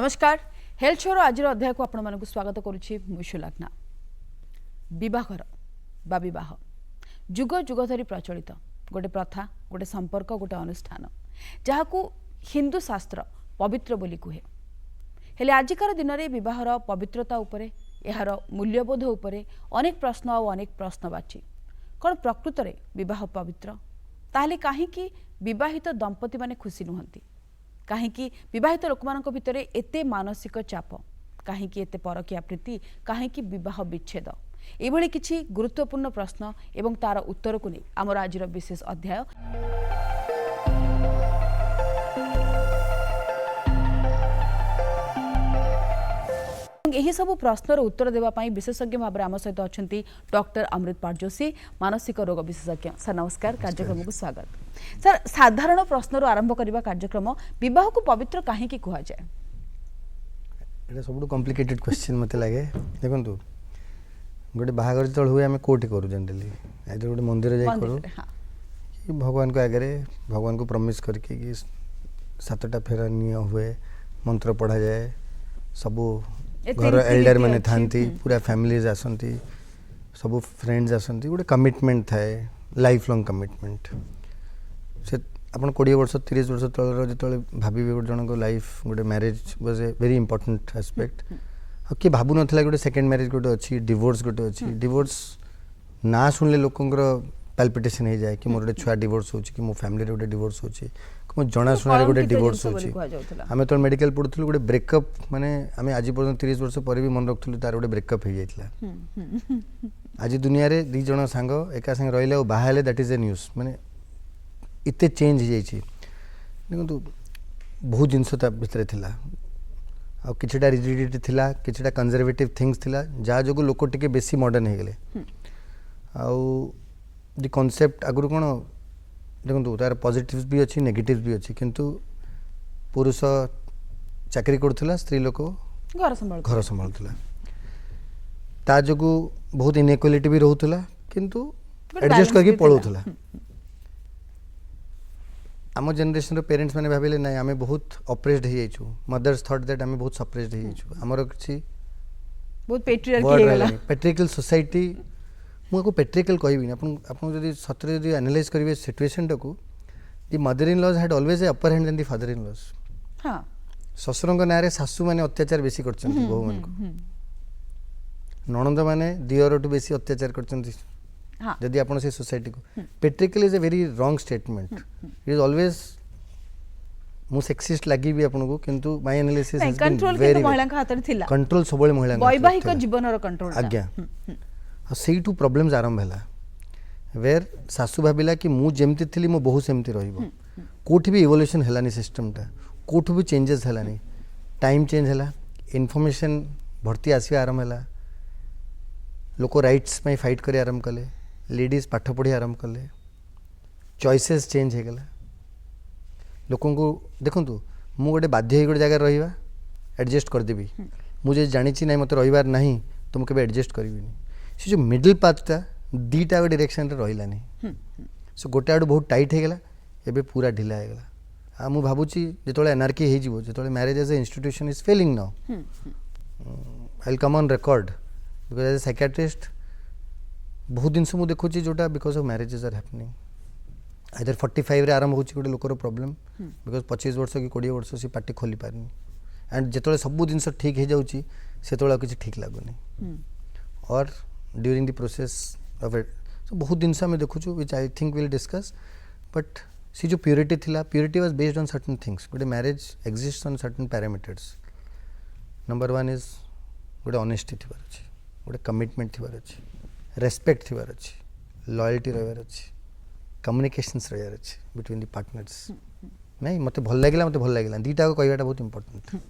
नमस्कार हेल्थ शोर आज अध्याय को आपण मानक स्वागत करुच्ची मुशुलाग्ना विवाहर बा विवाह जुग जुग धरी प्रचलित गोटे प्रथा गोटे संपर्क गोटे अनुष्ठान जहाकू हिंदू शास्त्र पवित्र बोली कहे हेले आजिकार दिन में विवाहर पवित्रता उपरे यार मूल्यबोध उपरे अनेक प्रश्न और अनेक प्रश्नवाची कौन प्रकृत में विवाह पवित्र ताहले काहेकि विवाहित दंपति माने खुशी नुहंती काहेकि विवाहित लोक मानक भितरे एते मानसिक चाप काहेकि एते परकिया प्रीति काहेकि विवाह विच्छेद एभली किछि गुरुत्वपूर्ण प्रश्न एवं तार उत्तर को नहीं आमर आज विशेष अध्याय यही सब प्रश्नर उत्तर देवाई विशेषज्ञ भाव में आम सहित अच्छा डॉक्टर अमृतपाल जोशी मानसिक रोग विशेषज्ञ सर नमस्कार कार्यक्रम को स्वागत सर साधारण प्रश्न आरंभ करने कार्यक्रम विवाह को पवित्र कहीं कह जाए ये सब कॉम्प्लिकेटेड क्वेश्चन मत लगे देखो गोटे बाहागर जो हुए आम कौटी करूँ जनरली आदर गोटे मंदिर जा कि भगवान को आगे भगवान को प्रमिश करके कि 7टा फेरा निय हुए मंत्र पढ़ा जाए सबू घर एल्डर मैंने थांती पूरा फैमिलीज आसंती सब फ्रेंड्स आसंती गोटे कमिटमेंट थाए लाइफ लॉन्ग कमिटमेंट से अपन 20 वर्ष 30 वर्ष तलर जो भाभी गोटे जन को लाइफ गोटे marriage was a very important aspect किए भावु ना गोटे सेकेंड मैरिज गोटे अच्छी डिवोर्स गोटे अच्छी डिवोर्स ना शुणिले लोकंर पाल्पिटेशन हो जाए कि मोर गोटे छुआ डिवोर्स हो कि मो फैमिली गोटे डिवोर्स हो मो जनाशुना गोटे डिवोर्स होमें तो मेडिकल पढ़ुलू गोटे ब्रेकअप माने आम आज पर्यटन 30 वर्ष पर भी मन रखुलू तार गोटे ब्रेकअप हो जाता आज दुनिया रे दी जन सांग एका संगे रहिले और बाहर दैट इज ए न्यूज माने इते चेंज हो जाइए देखो बहुत जिनस भितर थिला आ किछटा रिजिडिटी थिला किछटा कंजर्वेटिव थिंग्स थिला जहाँ जो लोक टिके बेसी मॉडर्न हो गले आउ दि कॉन्सेप्ट आगुरी कौन देखो तार पॉजिटिव्स भी अच्छी नेगेटिव्स भी अच्छी किंतु पुरुष चाकरी करुला स्त्री लोक घर संभालुला ता जो बहुत इनइक्वालिटी भी रोला किंतु एडजस्ट करके पढ़ाऊला आम जेनरेशन रो पेरेंट्स मैंने भाविले ना आम बहुत अप्रेस्ड हो जाइछु मदर्स थॉट दैट आम बहुत सप्रेस्ड हो जाइछु हमर किछि बहुत पेट्रियार्कल सोसाइटी मुझे पेट्रिकल कहबी आपन जदि सतरे जदि एनालाइज करेंगे सिचुएशन टाको the mother in laws had always a upper hand than the father in laws हां ससुरंग नारे सासू माने अत्याचार बेसी करछन बहु मन को ननंद माने दियर टू बेसी अत्याचार करछन हां जदि आपन से सोसाइटी को patriarchal is a very wrong statement it is always मु सेक्सिस्ट लगी भी आपन को किंतु माय एनालिसिस इज कंट्रोल के महिला का हाथ थिला कंट्रोल सबले महिला वैवाहिक जीवन रो कंट्रोल आज्ञा से प्रॉब्लम्स आरंभ है वेर सासू भाविला कि मु जेमती थी मो बहु सेमती रहिबो कोठी भी इवोल्यूशन हेलानी सिस्टमटा कोठी भी चेंजेस हेलानी टाइम चेंज हैला इन्फॉर्मेशन भर्ती आसिया आरंभ है लोक राइट्स में फाइट कर आरंभ कले लेडीज पाठ पढ़ी आरंभ कले चॉइसेस चेंज हो गला लोकों को देखु मु गोटे बाध्य गोटे जगह रहा एडजस्ट करदेवी मुझे जानी ना मत रही ना तो मुझे केबे एडजस्ट करी से जो मिडिल पाथटा दीटा डायरेक्शन रे रहिलानी सो गोटे आड़ बहुत टाइट हो गला एबे पूरा ढिला हो गला आ मु भाबुची जेतोले एनआरकी हे जिवो जेतोले marriage as a institution is failing now I will come on record because as a psychiatrist बहुत दिन से मु देखुची जोटा because of marriages are happening either 45 रे आरंभ होची गोटे लोकर प्रॉब्लम बिकॉज 25 वर्ष कि 20 वर्ष से पार्टी खोली पारनी एंड जेतोले सब जिनस ठीक हो जाउची सेतोले किछि ठीक लागुनी और during the process of it so बहुत दिन से देखु which I think will discuss but see जो प्योरिटी थिला purity was based on certain things गोटे marriage exist on certain parameters number 1 is गोटे ऑनेस्टी थिबार अछि गोटे कमिटमेंट थिबार अछि रेस्पेक्ट थिबार अछि लॉयल्टी रहबार अछि कम्युनिकेशंस रहबार अछि बिटवीन द पार्टनर्स नहीं मते भल लागला दीटा को कहबाटा बहुत इंपोर्टेंट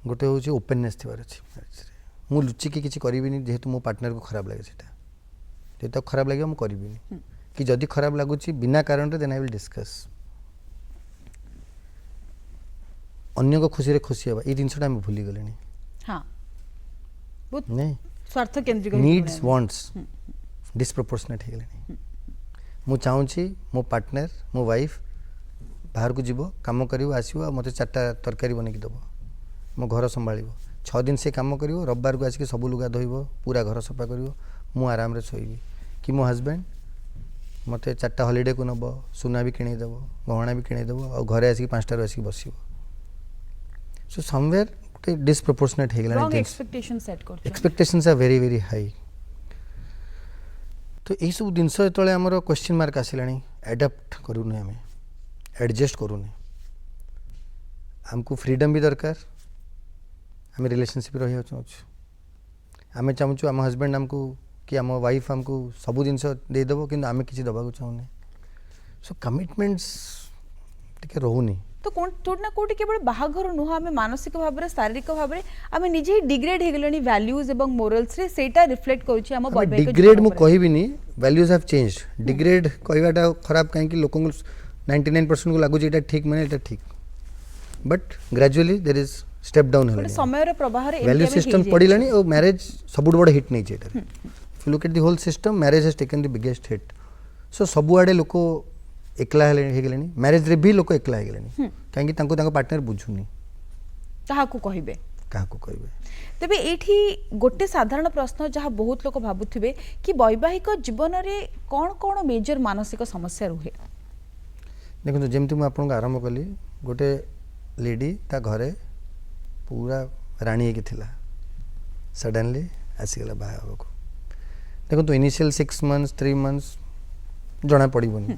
गोटे होची ओपननेस थिबार अछि मैरिज मु लुचिकी किसी करी जेहेतु मो पार्टनर को खराब लगे जेटा खराब लगे मुझे करी कि जदि खराब लगुच बिना कारण देन आई विल डिस्कस अन्य को खुशी रे खुशी हवा ये जिनसटा हम भूली गले हां बहुत नहीं स्वार्थ केंद्रित नीड्स वांट्स डिस्प्रोपोर्शनेट हो गले मु चाहूची मो पार्टनर मो वाइफ बाहर को जीव काम कर आसो मत 4टा तरकारी बनैकी देव मो घर संभाल 6 दिन से काम कर रविवार को आसिक सब लुगा धोब पूरा घर सफा कर मु आराम रे शोबी कि मो हजबैंड मत 4टा हॉलिडे को नब सुना भी किणेदेव गहना भी किणेदेव और घरे आसिक 5टार आसिक बस सो समवेयर गोटे डिस्प्रपोर्शनेट हो रॉन्ग गला एक्सपेक्टेशन सेट कर expectations are very very high तो यही सब जिनस जो आमर क्वेश्चन मार्क आसला एडाप्ट करूनी आम एडजस्ट करूनी आमको फ्रीडम भी दरकार आम रिलेशनशिप रही चाहूँ आम चाहूँ आम हजबैंड आमको कि आम वाइफ आमको सब जिन देदेव कि आम किसी दबा चाहूनी सो कमिटमेंट्स टिके रोनी तो कोट ना कोटी केवल बाहाघर नुह आम मानसिक भाव में शारीरिक भाव में आम निजे ही डिग्रेड हो गले वैल्यूज एवं मोरल्स रे सेटा रिफ्लेक्ट करूची आम वैवाहिक डिग्रेड मु कहबिनी वैल्यूज हैव चेंज्ड डिग्रेड कहवाटा खराब कहीं लोक 99% को लगुच ये ठीक मैंने ये ठीक but gradually there is step down है समय रे प्रवाह रे वैल्यू सिस्टम पड़िलानी और मैरिज सबुठ बड़ हिट नहीं चाहिए if you look at the whole system marriage has taken the biggest hit so सबुआडे लोक एकला हो गले मैरिज रे भी लोक एकला हो गले कहीं पार्टनर बुझुनी कहबे तेबे एठी गोटे साधारण प्रश्न जहाँ बहुत लोग भाबुथिबे कि वैवाहिक जीवन रे कौन कौन मेजर मानसिक समस्या रुहे देखो जमती मुझे आपको आरंभ कली गोटे लेडी ता घरे पूरा राणी की थिला सडनली आसीगला बाहा को देखो तो इनिशियल 6 months 3 months जना पड़ोनी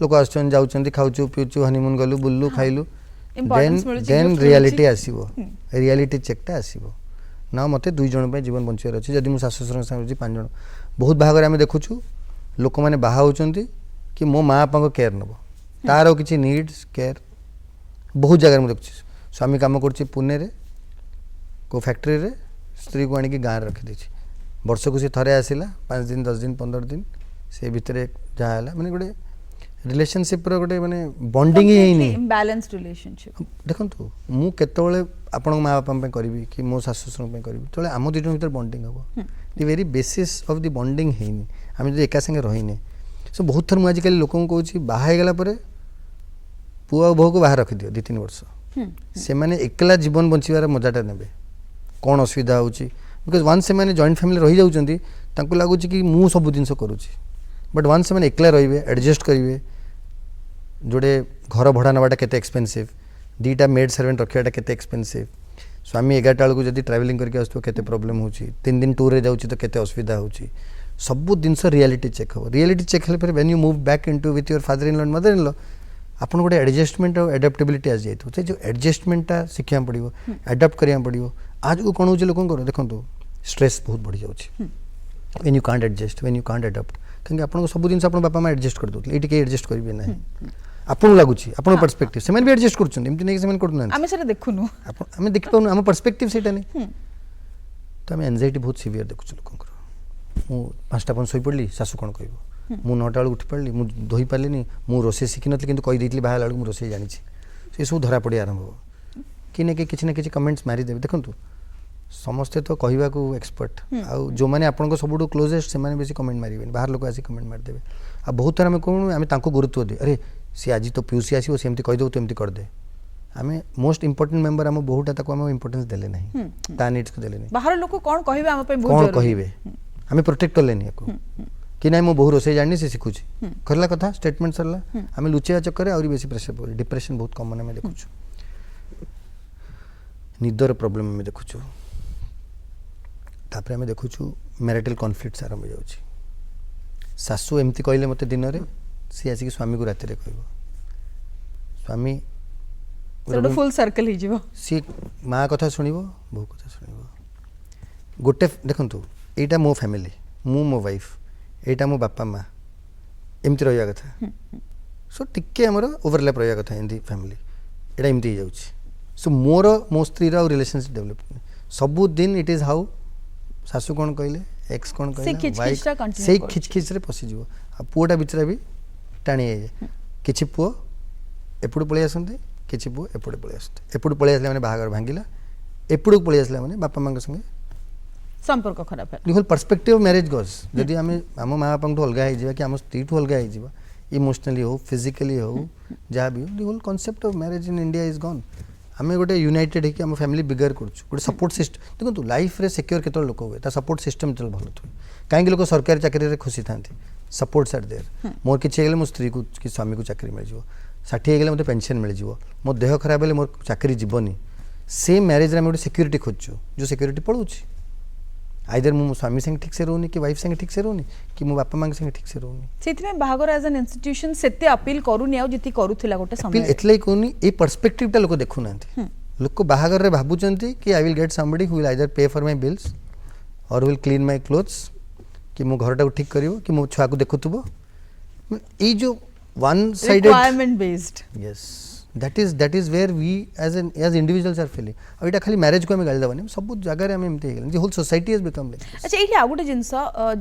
लोक आसुन जाऊँ खाऊचु पीचु हनीमून गलु बुल्लु खाइलु देन रियलिटी आसीबो रियलिटी चेकटा आसीबो ना मते 2 जन पे जीवन बंचार अच्छे जदि मो शाशु ससुर संगे 5 जन बहुत बाहागर आम देखुछु लोक मैंने बाहा होचंती कि मो माँ बापा को केयर नब तार किसी नीड्स केयर बहुत जगह मुझे देखुची स्वामी काम कर पुणे रे को फैक्ट्री रे स्त्री को आनिक गाँव रखी वर्ष को सी थे आसला 5 दिन 10 दिन 15 दिन से भितर जहाँ है मैंने गोटे रिलेशनशिप गोटे मैंने बॉन्डिंग ही नहीं बैलेंस्ड रिलेशनशिप देखो मु केतबेले आपण माँ बापा करी कि मो शाशु ससुर करी तो आम 2 जन भर बॉन्डिंग हम the very basis of the bonding है आम जो एका संगे रहीने सो बहुत थर मुझे आजिकल लोक कहूँ बाहागला पुआ बोह को बाहर रखिदियो 2-3 वर्ष से मैंने एकला जीवन बंचार मजाटा ने कौन असुविधा हो बिकज वन से मैंने जॉइंट फैमिली रही जाऊँच लगुच कि मु सब जिन करुँच बट वन से मैंने एकला रे एडजस्ट करेंगे जोड़े घर भड़ा नवाटा केते एक्सपेंसिव 2टा मेड सर्वेंट रखाटा केते एक्सपेंसिव स्वामी 11टा बेलू जब ट्रावेलिंग करके आसो केते प्रॉब्लम हो 3 दिन टूर रे जाऊँ तो केते असुविधा हो सब जिनस रियलिटी चेक हम reality check help when you move back into with your father in law and mother in law आपन गोटे एडजस्टमेंट और एडाप्टेबिलिटी आज जाइए जो एडजस्टमेंटा शिखा पड़ो एडाप्ट करा पड़ो आज को कौन हो लोक देखो स्ट्रेस बहुत बढ़ी जाऊँगी when you can't adjust when you can't adapt कहीं आपको सब जिन बापा माँ एडजस्ट कर दे ये एडजस्ट करेंगे ना आपको लगुच आप पर्सपेक्टिव से भी एडजस्ट कर देखुनु आम देखी पाऊँ आम पर्सपेक्टिव से नहीं तो आम एंजाइटी बहुत सिवियर देखु लोक मु 5टा पन शोई पड़ी शाशु कौन कह मु 9टा बेलू उठी पड़ी मुझे धोई पारे मु रोसे शिखी नी कि कहीदी बाहर बेलू रोसे जानी से सब धरा पड़ी आरंभ हो कि ना किसी ना किसी कमेंट्स मारिदेवे देखूँ समस्ते तो कहवा को एक्सपर्ट आउ जो मैंने आपको सब क्लोजेस्ट से बेसी कमेंट मारे बाहर लोक आसी कमेंट मारिदेवे आ बहुत थर आम कौन आम गुरुत्व दे अरे सी आज तो पीयूसी आसो सेमती कहीदेव तो एमती करदे आम मोस्ट इंपोर्टेंट मेंबर आम बहुटा आम इंपोर्टेंस देले नहीं ता नीड्स को देले नहीं बाहर लोक कौन कहबे आम पे कौन कहबे आम प्रोटेक्ट कलेनी कि ना मो बहु रोसे जानी से शिखुची करला कथा स्टेटमेंट सरला आम लुचेया चक्कर आउरी बेसी प्रेशर पड़े डिप्रेशन बहुत कॉमन आम देखु निदर प्रॉब्लम आम देखु तापर आम देखु मैरिटल कॉन्फ्लिक्ट्स आरंभ हो जाउची सासू एमती कहले मते दिन रे सी आसिक स्वामी को राति रे कहबो स्वामी फुल सर्कल ही जीवो सी माँ कथा सुनिबो बहु कथा सुनिबो गोटे देखंतु एटा मो फैमिली मु मो वाइफ एटा मो बापा माँ एमती रहा कथा सो टिके आमर ओवरलैप रहा कथा एमती फैमिली एटा एमती हो जाउची सो मोर मो स्त्री रो रिलेशनशिप डेवलप सबु दिन इट इज हाउ सासू कौन कहले एक्स कौन कहले से खिचखिच रे पसिज आ पुओटा बिचरा भी टाणी जाए किछि पुओ एपड़ पलि आसते किछि पुओ एपड़े पलि आसते एपड़ पलि आसले माने बाहागर भांगिला एपड़ पलि आसले माने बापा मां संगे संपर्क खराब है होल पर्सपेक्टिव ऑफ मैरिज गोस जदि आम माँ बापा अलग हो कि आम स्त्री ठू अलग हो इमोशनली हो फिजिकली हो जहाँ भी हो the whole concept of marriage in India is gone आम गोटे यूनाइटेड होकर आम फैमिली बिगर करुँ गोटे सपोर्ट सिस्टम देखो लाइफ रे सिक्योर केत लोक हुए ता सपोर्ट सिस्टम जो भल थे कहीं लोग सरकारी चाकरी खुशी था सपोर्ट्स आर देयर मोर किसी मो स्त्री को कि स्वामी को चाकरी मिल जाए 60 होगले मत पेनसन मिल जाए मो देह खराब है मोर चाकरी जीवनी से मैरिज में गोटे सिक्योरिटी खोजु जो सिक्योरिटी पड़ोची आइदर मो स्वामी संगे ठीक से रोनी कि वाइफ संगे ठीक से रोनी कि मो बापा माँ संगे ठीक से रोनी से बाहागर एज एन इंस्टीट्यूशन सेते अपील करूनी आ जिति करूथिला गोटे समय एतले कहूनी ए पर्सपेक्टिव टा लोक देखु नांती लोक बाहागर रे भाबुचंती कि I will get somebody who will either पे फॉर माय बिल्स और विल क्लीन माय क्लोथ्स कि मो घरटा को ठीक करिवो कि मो छुआ को देखुतबो ए जो one sided requirement based yes that is where we as individuals are feeling अब एटा खाली मैरिज को हम गाली दबानी सब जगह रे हम एमते हेगल जे whole society has become like अच्छा ये आ गोटे जिनस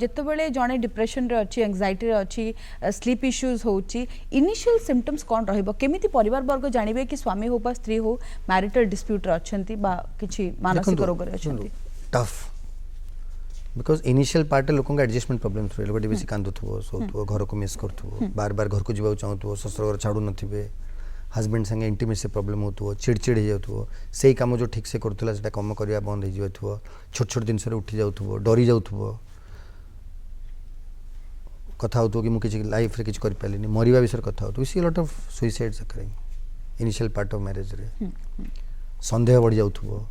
जेते बेले जणे डिप्रेशन रे अछि एंजाइटी रे अछि स्लीप इश्यूज होछि इनिशियल सिम्पटम्स कोन रहइबो केमिति परिवार वर्ग जानिबे कि स्वामी हो बा स्त्री हो मैरिटल डिस्प्यूट रे अछंती बा किछि मानसिक रोग रे अछंती टफ बिकॉज इनिशियल पार्ट लोक एडजस्टमेंट प्रोब्लेम थ्रू लोक बेसी कांदुथबो सोथबो घर को मिस करथबो बार बार घर को जीवा चाहथबो ससुर घर छाडू नथिबे हस्बैंड संगे इंटीमेसी प्रॉब्लम होतो चिड़चिड़ हो जाउथबो सेही काम जो ठीक से करथला सेटा कम करिया बंद हो जाउथबो छोट छोट दिन से उठी जाउथबो डरी जाउथबो कथा होतो कि मु किछि लाइफ रे किछि कर पालिनी मरिबा विषय कथा होतो we see lot of suicides occurring initial part of marriage रे संदेह बढ़ जाउथबो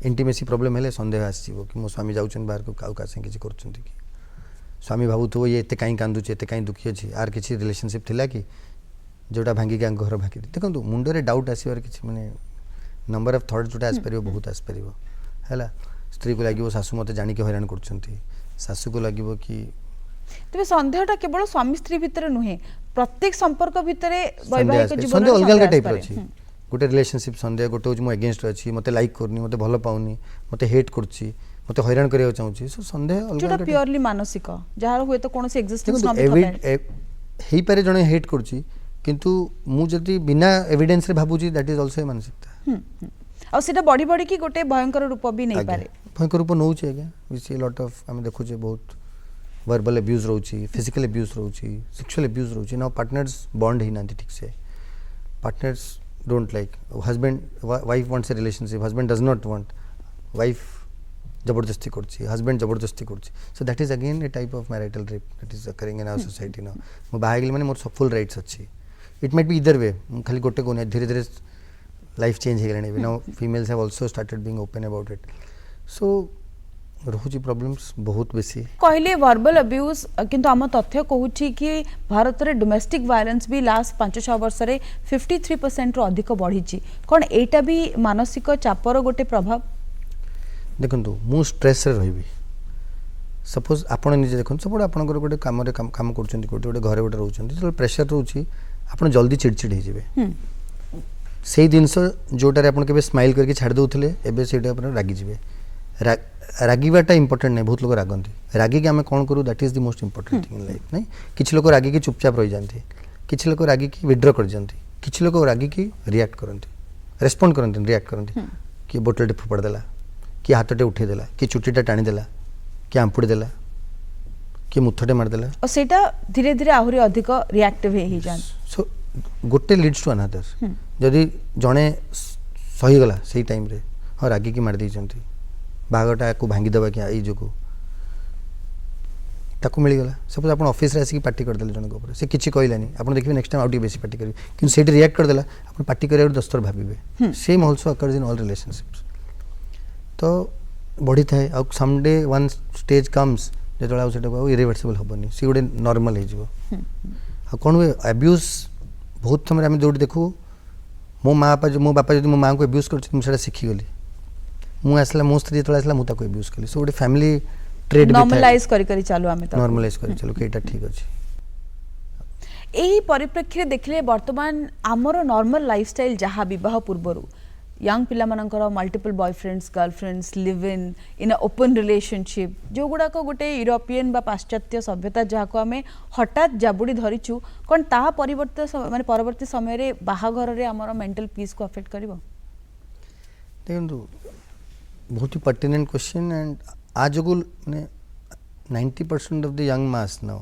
इंटीमेसी प्रॉब्लम हेले संदेह आसीबो कि मो स्वामी जाउछन बाहर को काउ का संगे किछि करछंती कि स्वामी भाबुथबो ये एते काई कांदुचे एते काई दुखी अछि आर किछि रिलेशनशिप थिला कि जोटा भांगी के घर भांगी देखो मुंडे डाउट आसबार किसी माने नंबर ऑफ थॉट जोटा आसपार बहुत आसपार है स्त्री को लगे सासू मत जानिक हैरान कर सासू को लगे कि तबे संदेहटा केवल स्वामी स्त्री भितर नुहे प्रत्येक संपर्क भितर वैवाहिक जीवन संदेह अलग अलग टाइप अछि गोटे रिलेशनशिप संदेह गोटे हो मो अगेंस्ट अछि मते लाइक करनी मते भलो पाउनी मते हेट करछि मते हैरान करिया चाहूछि सो संदेह अलग जोटा प्योरली मानसिक जहार होय तो कोनोसी एक्जिस्टेंस न भी हेई पारे जणे हेट करछि किंतु मु जति बिना एविडेंस रे भाबुची दैट इज आल्सो ए मानसिकता और सेटा बड़ी बड़ी की गोटे भयंकर रूप भी नहीं पारे भयंकर रूप नौ छै आगे वी सी लॉट ऑफ हम देखु जे बहुत वर्बल अब्यूज रहउची फिजिकल अब्यूज रहउची सेक्सुअल अब्यूज रहउची नाउ पार्टनर्स बॉन्ड ही नांती ठीक से partners don't like husband wife wants a relationship husband does not want wife जबरदस्ती करछि हस्बैंड जबरदस्ती करछि so that is again a type of marital rape that is occurring in our society now मो बाहागली माने मोर फुल राइट्स अछि it might be either way खाली गोटे को धीरे धीरे लाइफ चेंज हो गलानी now females have also started being open about it so रोची प्रॉब्लम्स बहुत बेसी कहले वर्बल अब्यूज किंतु आम तथ्य कहूछि कि भारत रे डोमेस्टिक वायलेंस भी लास्ट 5-6 वर्ष रे 53% रो अधिक बढ़िछि कोन एटा भी मानसिक चापर गोटे प्रभाव देखंतु मु स्ट्रेस रे रहिबी सपोज आपण निजे देखन सपोज आपण गोटे काम रे काम करछंती गोटे घरे गोटे रहउछंती तो प्रेशर रहउछि आपण जल्दी चिड़चिड़ हो जाए से जिनस जोटार आप स्माइल करके छाड़ दौले एवं से रागी जाए रागीबाटा इंपोर्टेंट नहीं बहुत लोग रागंती रागिक आम कौन करूँ that is the most important thing in life नहीं किसी लोग रागिक चुपचाप रही जाती किसी लोग रागिक विड्र कर जाती किसी लोग रागिक रिएक्ट करती रेस्पॉन्ड करती रिएक्ट करती कि बोतलटे फोपाड़देला कि हाथटे उठेदेला कि चुटीटा टाणीदेला कि आंपुड़ी देला कि मुथटे मारदेला और सेटा धीरे धीरे आहुरी अधिक रिएक्टिव हे जान सो गोटे लीड्स टू अनदर जदि जड़े सही गला सही टाइम रे हाँ रागिक मार देइचंती बागटा को भांगी देबा क्या जो ताकू मिलगला सपोज आप ऑफिस आसिक पार्टी करदे जन ऊपर से किसी कहलानी आप देखिए नेक्स्ट टाइम आउट बेसी पार्टी करेंगे कि से रिएक्ट करदेला आप पार्टी कर 10 थर भावे same also occurs in all relationships तो बढ़ी थाए आ समडे वन स्टेज कम्स जो इरिवर्सिबल हेनी सी गोटे नॉर्मल हो कौन हुए अब्यूज बहुत समय आम जो देखू मो बापा जो मो माँ को अब्यूज कर शिखीगली मुझे आसला मो स्त्री जो आसला मुझे अब्यूज कली सो गोटे फैमिली ट्रेड नॉर्मलाइज करी चालू आमे नॉर्मलाइज करी चालू कि एटा ठीक अछि एही परिप्रेक्षी देखले वर्तमान आमर नॉर्मल लाइफस्टाइल जहाँ विवाह पूर्वरु यंग पिला मानकर multiple boyfriends girlfriends live in a open relationship जो गुड़ाक गोटे यूरोपियन बा पाश्चात्य सभ्यता जहाँ को आम हठात जाबुड़ी धरीचु कौन ताहा परिवर्तित माने परवर्ती समय रे बाहाघर रे आमर मेंटल पीस को अफेक्ट करिवो देखंतु बहुत ही पर्टिनेंट क्वेश्चन एंड आज को माने 90% of the young mass now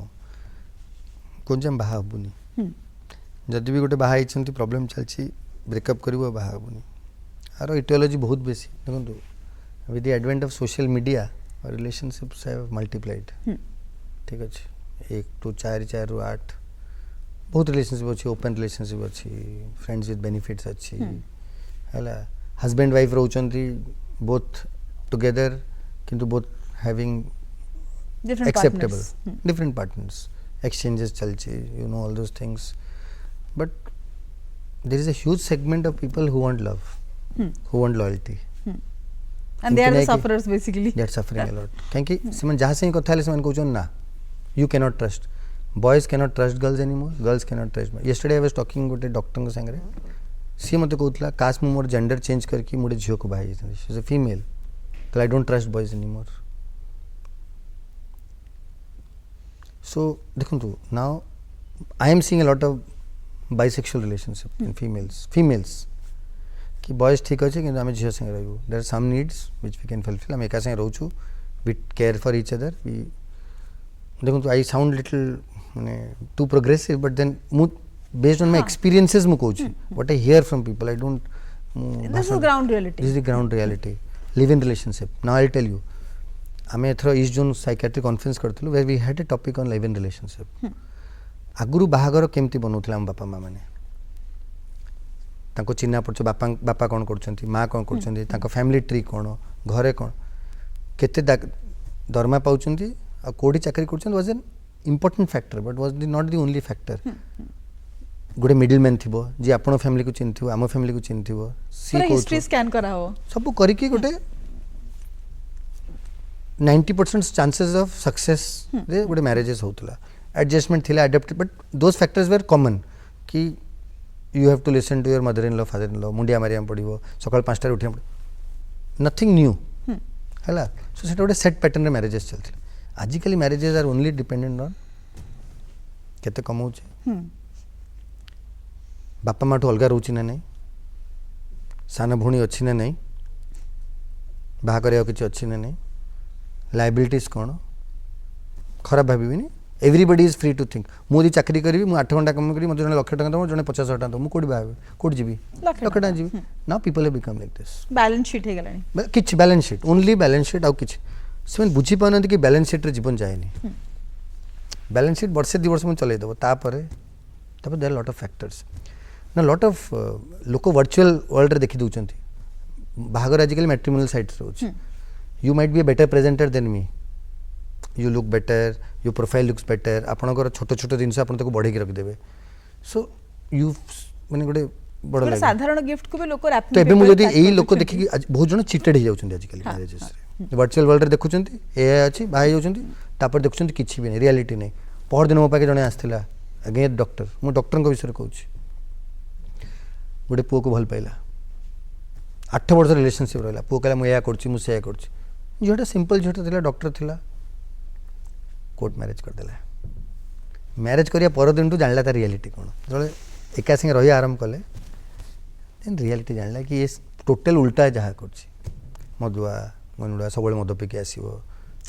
कोन जम बाहा हबुनी जदि भी गोटे बाहा प्रॉब्लम चलती ब्रेकअप कर बाहाबुनि आर इटियोलॉजी बहुत बेसी देखो with the advent of social media relationships have multiplied ठीक अच्छे 1 to 4 4 ରୁ 8 बहुत रिलेशनशिप अच्छी ओपन रिलेशनशिप अच्छी फ्रेंड्स विथ बेनिफिट्स अच्छी है हस्बैंड वाइफ रोचंती बोथ टुगेदर किंतु both having acceptable different partners exchanges chalche you know all those things but there is a huge segment of people who want love who want loyalty and they are the sufferers basically they are suffering a lot क्योंकि semen जहाँ से ही कथा ले semen कहउछन ना you cannot trust boys cannot trust girls anymore girls cannot trust yesterday I was talking गोटे doctor के संगे सी मते कहउतला काश मु मोर जेंडर चेंज करके मोटे झियो को बाहा she is a female I don't trust boys anymore. So देखो now I am seeing a lot of bisexual relationship in females कि boys ठीक अच्छे कि आम झील संगे रही there are some needs which we can fulfill आम एका संगे रोचु we care for each other we देखो I sound little माने too progressive but then based on my experiences मु कहूँ what I hear from people I don't this is ground reality this is the ground reality live in relationship now I'll tell you आम एथर east zone psychiatric conference करथिलु where we had a topic on live in relationship आगुरु बाहागर केमती बनौथिला हम बापा माँ माने तांको चिन्हा पड़छ बापा कौन करछंती माँ कौन करछंती तांको फैमिली ट्री कौन घरे कौन केते दरमा पाउछंती आ कोडी चाकरी करछंती was an important factor but was not the only factor गोटे मिडिल मैन थिबो जे आपन फैमिली को चिन्थिबो आम फैमिली को चिन्थिबो सी हिस्ट्री स्कैन कराओ सब करिके गोटे 90% chances of success रे गोटे मैरिजेस होतला एडजस्टमेंट थिला adopt but those factors were common कि you have to listen to your mother in law father in law मुंडिया मारिया पड़ो सकाल 5 टारे उठिया नथिंग न्यू है सो से गोटे सेट पैटर्न रे मैरिजेस चलती आजिकल marriages are only dependent on केते कमाउचे बापा माठू अलगा रोची ना नहीं सान भूणी अच्छी ना नहीं बाहा करिया किछि अच्छी ना नहीं लाइबिलिटीज कौन खराब भावी everybody is free to think मुझे चाकरी करी मुझे 8 घंटा कम करी मतलब जने 1 लाख टका दम जने 50,000 टका दम कोडी बाहे कोड जीबी 1 लाख टका जीबी now people have become like this balance sheet हे गलानी किछ balance sheet only balance sheet आउ किछ सेमन बुझी पानंत कि बैलेंस शीट रे जीवन जायनी बैलेंस शीट वर्षे 2 वर्ष में चले देबो तापर देयर लॉट ऑफ फैक्टर्स ना लॉट ऑफ लोक वर्चुअल वर्ल्ड रे देखि दउचंती बाहागर आजिकल मैट्रिमोनियल साइट्स रे you might be a better presenter than me you look better your profile looks better आपनकर छोट छोट जिंस आपन तको बढ़े के रख देबे सो यू माने गोटे बड़ लागे साधारण गिफ्ट को भी लोक रैप तो एबे मु जदी एई लोक देखि कि बहुत जण चीटेड हे जाउछन आजिकल मैरिजेस रे वर्चुअल वर्ल्ड रे देखुछंती एआई अछि बाहे जाउछंती तापर देखुछंती किछि भी नै रियलिटी नै पर दिन मो पाके जणे आस्थिला अगेन डॉक्टर मु डॉक्टर को विषय कहूछि गोटे पुओ को भल पाइला 8 वर्ष रिलेशनशिप रहला पुओ कहला मु एया करछि मु सेया करछि झीटा सिंपल झीटा थिला डॉक्टर थिला कोर्ट मैरिज कर देला मैरिज करिया पर दिन जानला ता रियलिटी कोन जले एका संगे रही आराम कले देन रियलिटी जानला कि ये टोटल उल्टा है जहाँ करछि मदुआ गनुडा सबले मद पिके आसीबो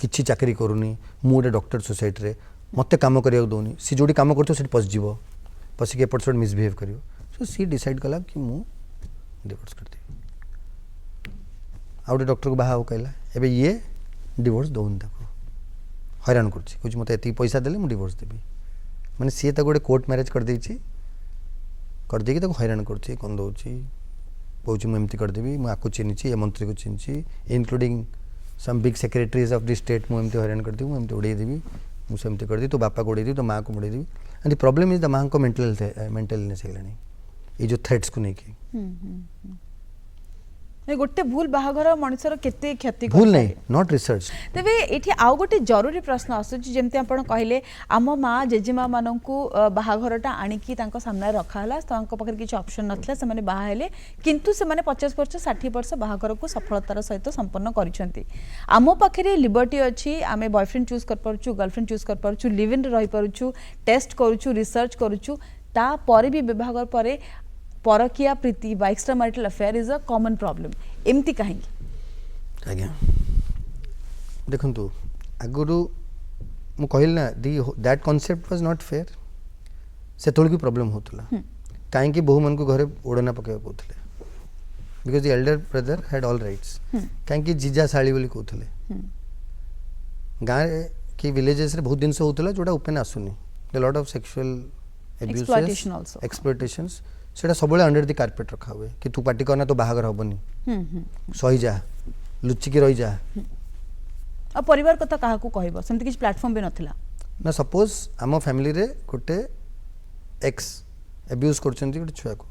किछि चाकरी करूनी मु गोटे डॉक्टर सोसाइटी रे मते काम करिया दोनी सी जोडी काम करतो सेठी पस जीवो पसी के एपट मिसबिहेव करियो सो सी डिसाइड कला कि मु डिवोर्स कर दे आउटे डॉक्टर को बाहा कहला एबे ये डिवोर्स दौन ताको हैरान करछि कुछ मते एती पैसा देले मु डिवोर्स देबी माने सी त गोटे कोर्ट मैरिज कर देछि कर देकी ताको हैरान करछि कोन दउछि कहउछि मु एमती कर देबी मु आकु चिन्छि ए मंत्री को चिन्छि including some big secretaries of the state मु एमती हैरान कर देबी मु एमती उड़ै देबी मु सेमती कर दी तो बापा को उड़ै दी तो मां को उड़ै देबी and the problem is the मां को मेंटल इलनेस हेलानी ये जो थ्रेट्स को नेकी गोटे भूल बाहागर मनुष्यर केते क्षति भूल नहीं नॉट रिसर्च तबे एठी आउ गोटे जरूरी प्रश्न आसुची जेमते आपण कहले आम माँ जेजेमा माननकु बाहागरटा आनिकी तांको सामने रखा हला तांको पखर किछ ऑप्शन नथला से माने बाहा हेले किंतु से माने 50 वर्ष 60 वर्ष बाहागर को सफलतार सहित संपन्न करिसंती आम पाखरे लिबर्टी अछि आमे बॉयफ्रेंड चूज कर परछु गर्लफ्रेंड चूज कर परछु लिव इन रहि परछु टेस्ट करूछु रिसर्च करूछु ता परे भी विभागर परे परकिया प्रीति बा extra marital affair is a common problem एमती कहीं आज्ञा देखंतु आगुरु मु कहल ना that concept was not fair से भी प्रॉब्लम होता कहीं बहु मन को घरे ओढ़ना पकड़ कहते because the Elder brother had all rights कहीं जीजा शाली बोली कहते गाँव कि विलेजेस रे बहुत दिन से होता जोटा ओपन आसुनी the lot of sexual Exploitation also. Exploitations सेटा सब अंडर द कारपेट रखा हुए कि तू पार्टी करना तो बाहागर हबनी सही जा लुचिकी रही जा अब परिवार कथा काहाकू कहबो सेमति किछ प्लेटफॉर्म भी नथिला ना सपोज आम फैमिली रे गोटे एक्स एब्यूज करछन्ती गोटे छुआ को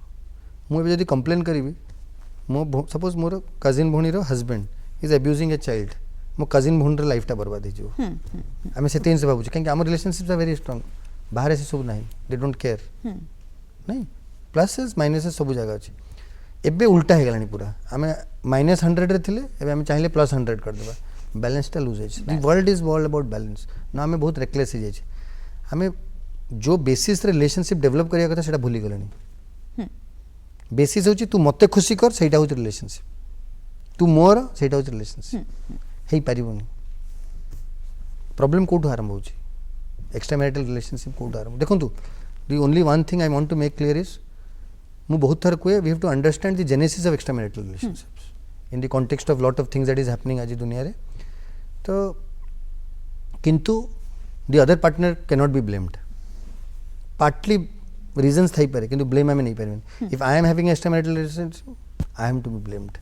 मु जदी कंप्लेन करी मो सपोज मोर कजिन भौणी रो husband is abusing a child मो कजिन भौणी रो लाइफ टा बर्बाद हो जो आमे से तीन से भाबु कहीं आम रिलेशनशिप्स आर वेरी स्ट्रांग बाहर से सब नहीं दे डोंट केयर नहीं प्लसेस माइनसेस सब जगह अच्छी एबे उल्टा हो गलानी पूरा आमे -100 रे थिले एबे आमे चाहिले +100 कर देबा बैलेंस टा लूज है the world is all about balance ना आमे बहुत रेकलेस हो जाय छै आमे जो बेसिस रे रिलेशनशिप डेवलप करिया कथा सेटा भूली गलानी बेसिस होची तू मते खुशी कर सेटा होची रिलेशनशिप तू मोर सेटा होची रिलेशनशिप हेई पारिबोनी प्रॉब्लम कोठु आरंभ होची एक्स्ट्रा मैरिटल रिलेशनशिप कोठु आरंभ देखंतु the only one thing I want to make clear is मु बहुत थर कहे we have to understand the genesis of extra marital relationships in the context of lot of things that is happening आज दुनिया रे तो किंतु the other partner can not be blamed partly reasons थाई पारे किंतु ब्लेम आमे नहीं पारे if I am having extra marital relationship I am to be blamed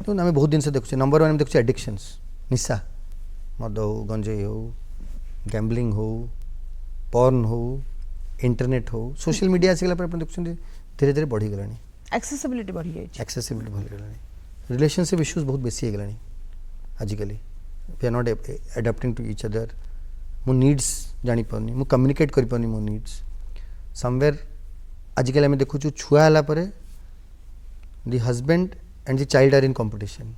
तो आमे बहुत दिन से देखु नंबर 1 देखु एडिक्शंस निशा मद हो गंजेई हो गैम्बलिंग हो पॉर्न हो इंटरनेट हो सोशल मीडिया आसिगला पर देखु धीरे धीरे बढ़ी गलानी एक्सेसिबिलिटी बढ़ी जाय छै एक्सेसिबिलिटी बढ़ी गलानी रिलेशनशिप इश्यूज बहुत बेसी हो गलानी आजिकली we are not adapting to each other मो नीड्स जानी पानी मु कम्युनिकेट करि पानी मो नीड्स समवेयर आजिकल आम देखु छुआ हला परे the husband and the child are in competition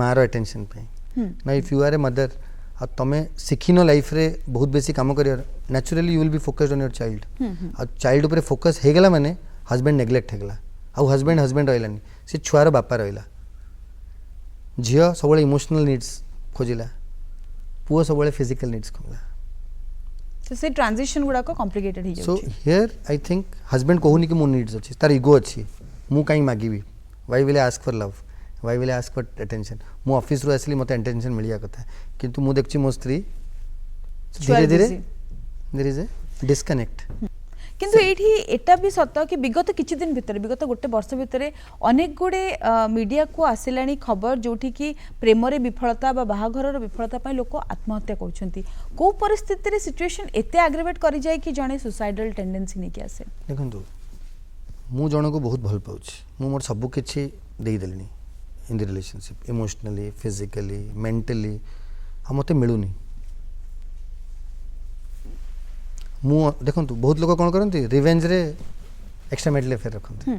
मार अटेंशन पे ना if you are a mother आ तमे सिखिनो लाइफ रे बहुत बेसी काम career naturally you will be focused on your child आ चाइल्ड ऊपर फोकस हे गेला माने हस्बैंड नेग्लेक्ट हे गेला आ हस्बैंड रहलानी से छुआर बापा रहला झियो सब इमोशनल नीड्स खोजिला पुओ सब फिजिकल नीड्स खोजिला तो से ट्रांजिशन गुडा को कॉम्प्लिकेटेड हो जाय so here I think husband कहूनी कि मो नीड्स अच्छी तार इगो अच्छी मु कहीं मागिबी why will ask for love why will ask for attention मु ऑफिस रू आसली मते अटेंशन मिलिया कथा किंतु मु देखछि मो स्त्री धीरे धीरे देयर इज ए डिस्कनेक्ट किंतु एठी एटा भी सत्य कि विगत किछि दिन भितर विगत गोटे वर्ष भितर अनेक गुडे मीडिया को आसिलानी खबर जोठी कि प्रेम रे विफलता बा बाहाघर विफलता पय लोक आत्महत्या करछंती को परिस्थिति रे सिचुएशन एते एग्रीवेट करि जाय कि जणे सुसाइडल टेंडेंसी ने कि आसे देखंतु मु जण को बहुत भल पाउछि मु मोर सब किछि देई देलिनी in the relationship emotionally physically mentally हम मते मिलुनी मु देखंतु बहुत लोग कोन करंती रिवेंज रे एक्स्ट्रा मैरिटल अफेयर रखंती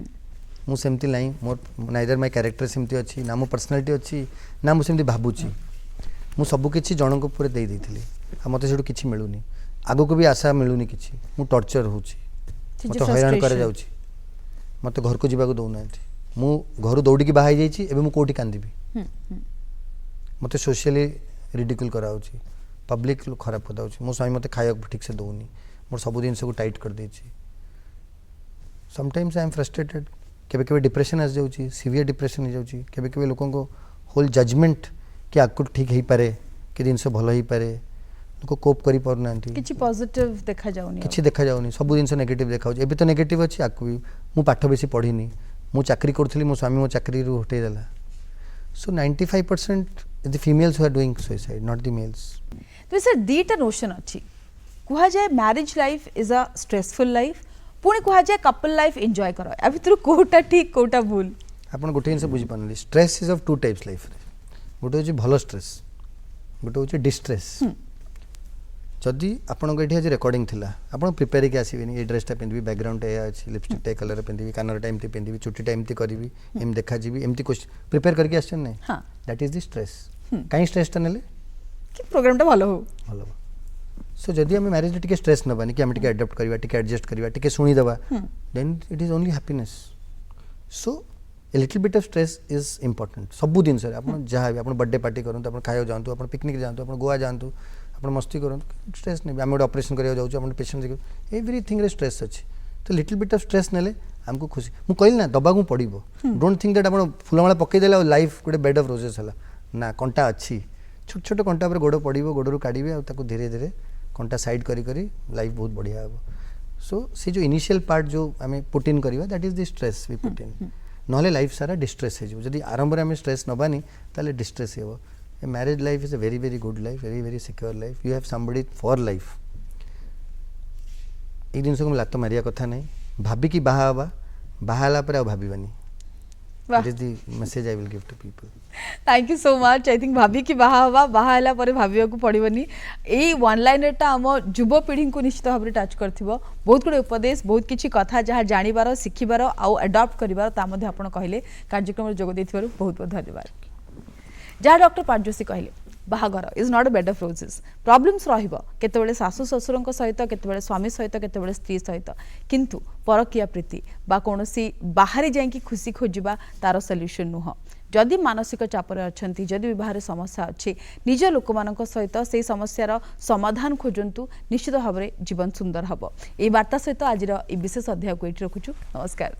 मु सेमती लाई मोर नाइदर माय कैरेक्टर सेमती अछि ना मो पर्सनालिटी अछि ना मु सेमती भाबुची मु सब किछि जण को पूरे देई देथिली आ मते सेडू किछि मिलुनी आगो को भी आशा मिलुनी किछि मु टॉर्चर होउची मते हैरान करे जाउची मते घर को जीवा को दउ नांती मु घर दौड़ी की बाहाई जाइछि एबे मु कोठी कांदीबी मते सोशली रिडिकुल कराउची पब्लिक खराब कर दाउची मो स्वामी मते खाया ठीक से दउनी मोर सब दिन को टाइट कर देछि समटाइम्स आई एम फ्रस्ट्रेटेड केबे केबे डिप्रेशन आ जाउची सीवियर डिप्रेशन हो जाउची केबे केबे लोगों को होल जजमेंट कि आकु ठीक हेई पारे कि दिन से भलो हेई पारे लोक कोप करि पर नांती किछि पॉजिटिव देखा जाउनी किछि देखा जाउनी सब दिन से नेगेटिव देखा एबे तो नेगेटिव अछि आकु भी मु पाठ बेसी पढिनी मु चाकरी करथली मो स्वामी मो चाकरी रु हटे देला so 95% the females who are doing suicide not the males तो सर दीटा नोशन अछि कुहा जाय marriage life is a stressful life पुणी कुहा जाय कपल लाइफ एंजॉय करो आ भितर कोटा ठीक कोटा भूल आपण गोटे जिनसे बुझी पानली stress is of two types life रे गोटे होची भलो स्ट्रेस गोटे होची डिस्ट्रेस जदि आपण को एठी आज रिकॉर्डिंग थिला आपण प्रिपेयर के आसीबेनी ए ड्रेसटा पिंदबी बैकग्राउंड ए अछि लिपस्टिक टे कलर पिंदबी कानर टाइम ते पिंदबी चुट्टी टाइम ते करबी एम देखा जीबी एमती कुछ प्रिपेयर करके आछन नै हां दैट इज द स्ट्रेस काई स्ट्रेस ता नेले कि प्रोग्राम टा भलो हो सो जदि हम मैरिज रे टिके स्ट्रेस न बानी कि हम टिके अडॉप्ट करबा टिके एडजस्ट करबा टिके सुनी दबा then it is only happiness so a little bit of stress is important सब दिन सर आपण जहां भी आपण बर्थडे पार्टी करंतु आपण खायो जानतु आपण पिकनिक जानतु आपण गोवा जानतु आप मस्ती करूँ स्ट्रेस नहीं आम गोटे ऑपरेशन करा जाऊँ पेशेंट एवरीथिंग रे स्ट्रेस अच्छी तो लिटिल बिट ऑफ स्ट्रेस नेले आमको खुशी मुझे कहली ना दबा पड़ो डोंट थिंक दैट आप फुलमाला पकईदे लाइफ गोटे बेड ऑफ रोजेस है ना कंटा अच्छी छोट छोट कंटा पर गोड़ पड़ो गोड़ू काढ़े और धीरे धीरे कंटा साइड करी लाइफ बहुत बढ़िया हे सो से जो इनिशियल पार्ट जो आम पुट इन करवा that is the stress we put in ना लाइफ सारा डिस्ट्रेस हो जब आरंभ में स्ट्रेस नबानी ताले डिस्ट्रेस हो a marriage life is a very very good life very very secure life you have somebody for life एक जिन को लात मारिया कथा नहीं भाविकी बाहाला पर भावानी that is the message I will give to people thank you so much I think भाभी कि बाहा भाविया पड़ोनी यही वन लाइनरटा आम युवपीढ़ी को निश्चित भाव में टच कर बहुत गुड़े उपदेश बहुत किसी कथा जहाँ जानिबार शिखिबार आउ अडॉप्ट करिबार ता मध्ये आपण कहले कार्यक्रम में जोग देथिबारु बहुत बहुत धन्यवाद जहाँ डॉक्टर पांचजोशी कहले बाहागर is not a bed of roses problems रहिबो केतेबेले सासु ससुरंक सहित केतेबेले स्वामी सहित केतेबेले स्त्री सहित किंतु परकिया प्रीति बा कोनोसी बाहरी जाइकी खुशी खोजिबा तार सॉल्यूशन नुह जदि मानसिक चापर अछंती जदि विवाह समस्या अच्छी निज लोक मानक सहित से समस्यार समाधान खोजंतु निश्चित भाव में जीवन सुंदर हम यही वार्ता सहित आज विशेष अध्याय को ये रखुचु नमस्कार।